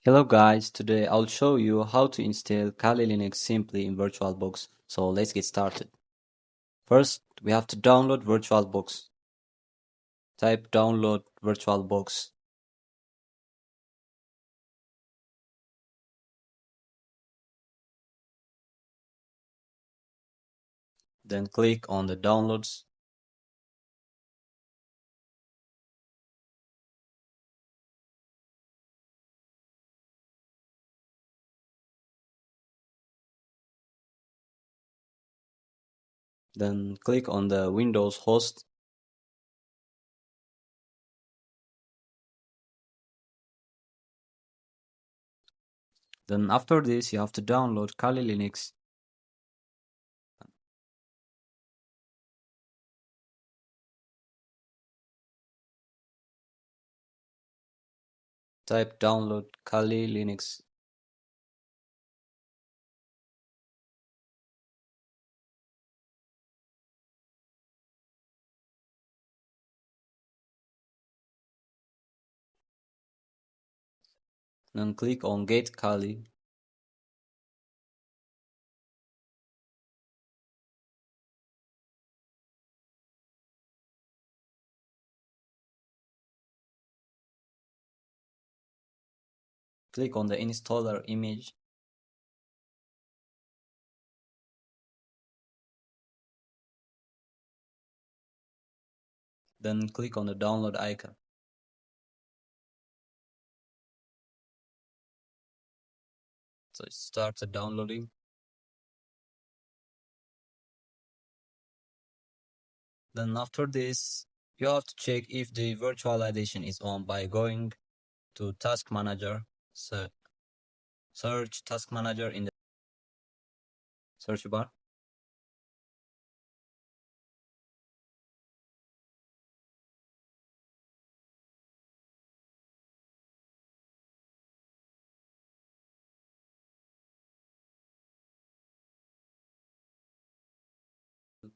Hello guys, today I'll show you how to install Kali Linux simply in VirtualBox. So let's get started. First, we have to download VirtualBox. Type download VirtualBox. Then click on the downloads. Then click on the Windows host. Then after this, you have to download Kali Linux. Type download Kali Linux. Then click on Get Kali. Click on the installer image. Then click on the download icon. So it starts downloading. Then after this, you have to check if the virtualization is on by going to Task Manager. So search Task Manager in the search bar.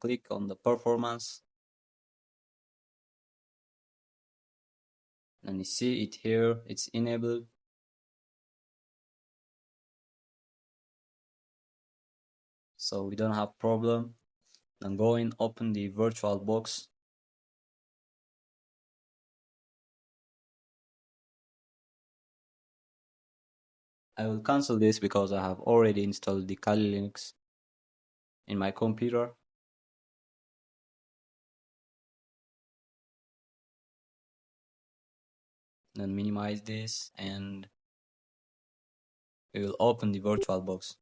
Click on the performance. And you see it here, it's enabled. So we don't have problem. Then go in, open the VirtualBox. I will cancel this because I have already installed the Kali Linux in my computer. Then minimize this and we will open the VirtualBox.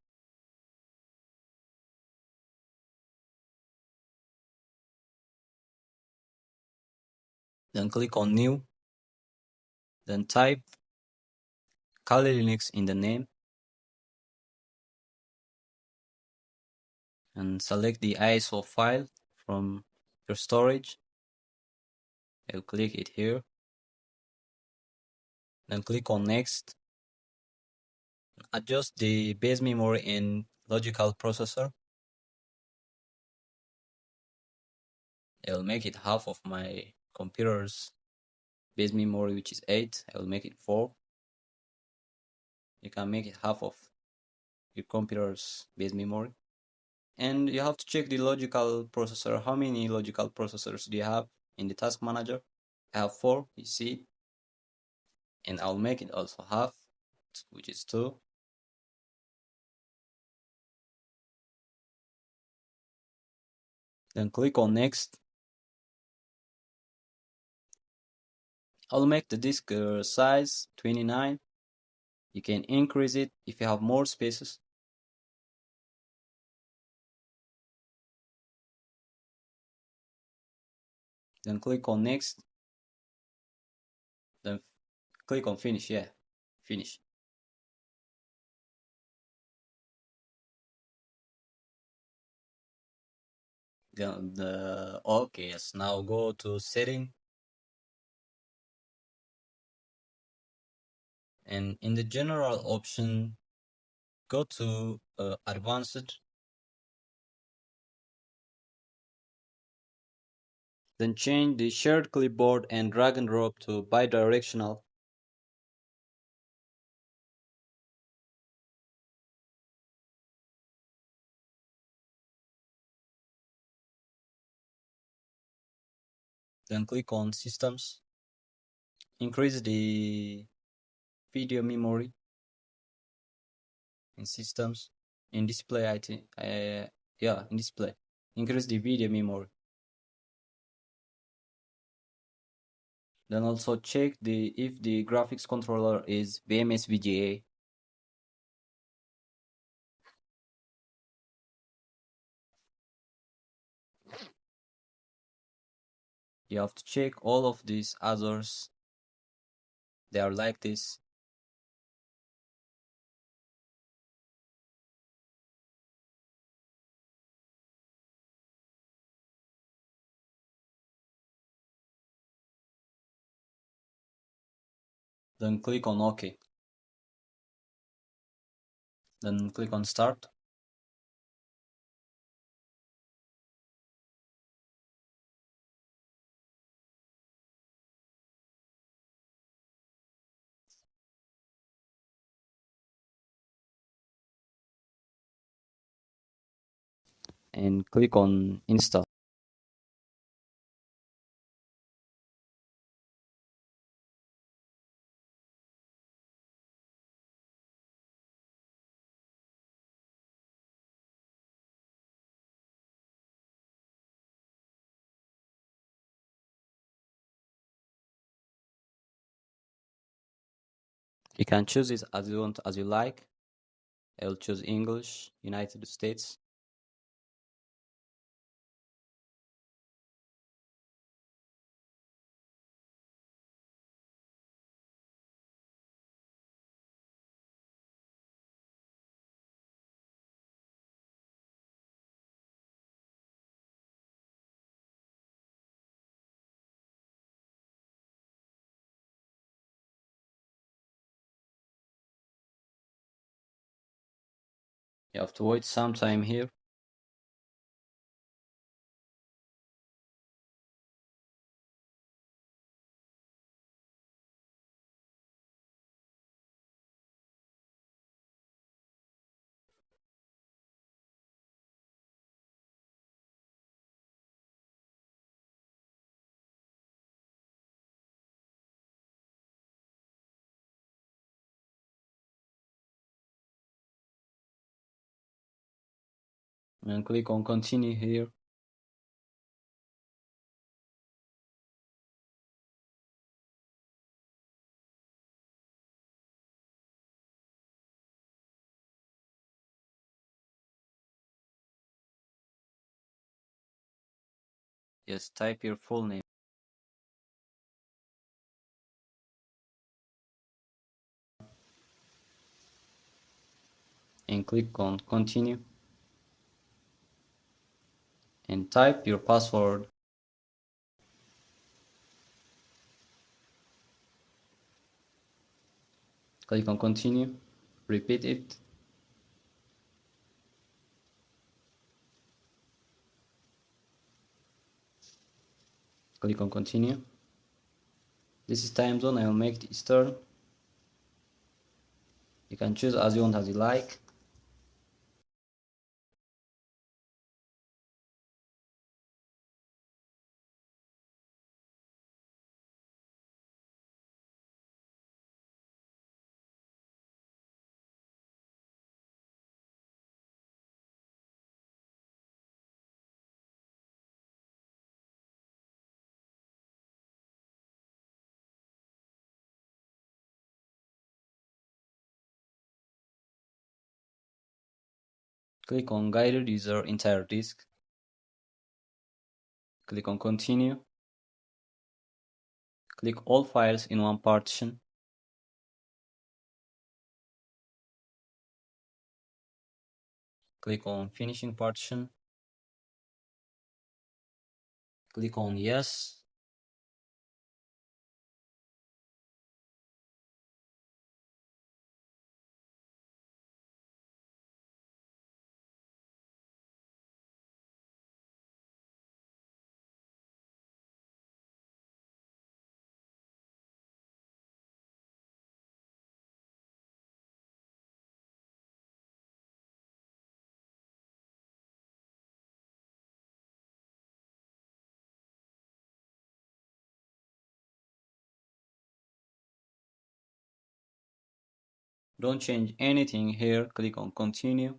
Then click on New. Then type Kali Linux in the name. And select the ISO file from your storage. I'll click it here. Then click on Next. Adjust the base memory and logical processor. I will make it half of my computer's base memory, which is 8. I will make it 4. You can make it half of your computer's base memory. And you have to check the logical processor. How many logical processors do you have in the task manager? I have 4, you see. And I'll make it also half, which is 2. Then click on Next. I'll make the disk size 29. You can increase it if you have more spaces. Then click on Next. Then click on Finish. Yeah, Finish. Then okay, yes. Now go to Setting. And in the General option, go to Advanced. Then change the shared clipboard and drag and drop to bidirectional. Then click on Systems. Increase the video memory in Systems. In Display, I think, in Display. Increase the video memory. Then also check if the graphics controller is BMS VGA. You have to check all of these others. They are like this. Then click on OK. Then click on Start. And click on Install. You can choose it as you like. I'll choose English, United States. You have to wait some time here. And click on Continue here. Yes, type your full name. And click on Continue. And type your password. Click on Continue. Repeat it. Click on Continue. This is time zone. I will make it Eastern. You can choose as you want, as you like. Click on Guided User Entire Disk. Click on Continue. Click all files in one partition. Click on Finishing Partition. Click on Yes. Don't change anything here. Click on continue.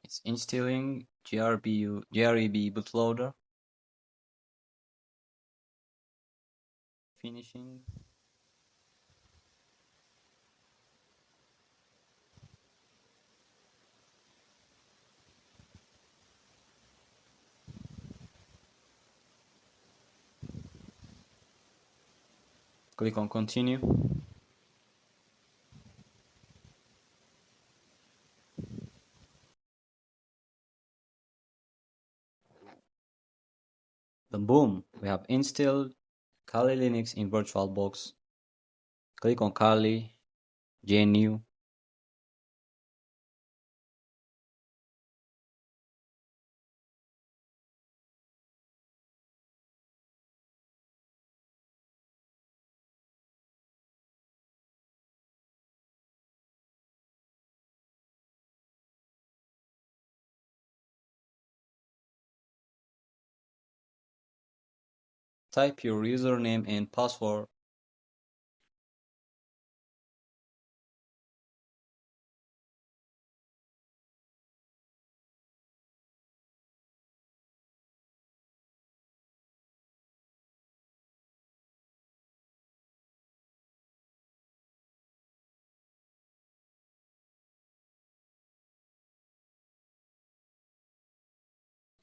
It's installing GREB bootloader. Finishing. Click on continue. Then boom, we have installed Kali Linux in VirtualBox. Click on Kali, GNU. Type your username and password.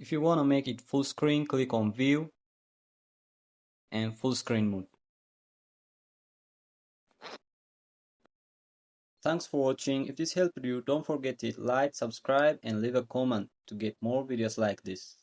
If you want to make it full screen, click on view and full screen mode. Thanks for watching. If this helped you, don't forget to like, subscribe and leave a comment to get more videos like this.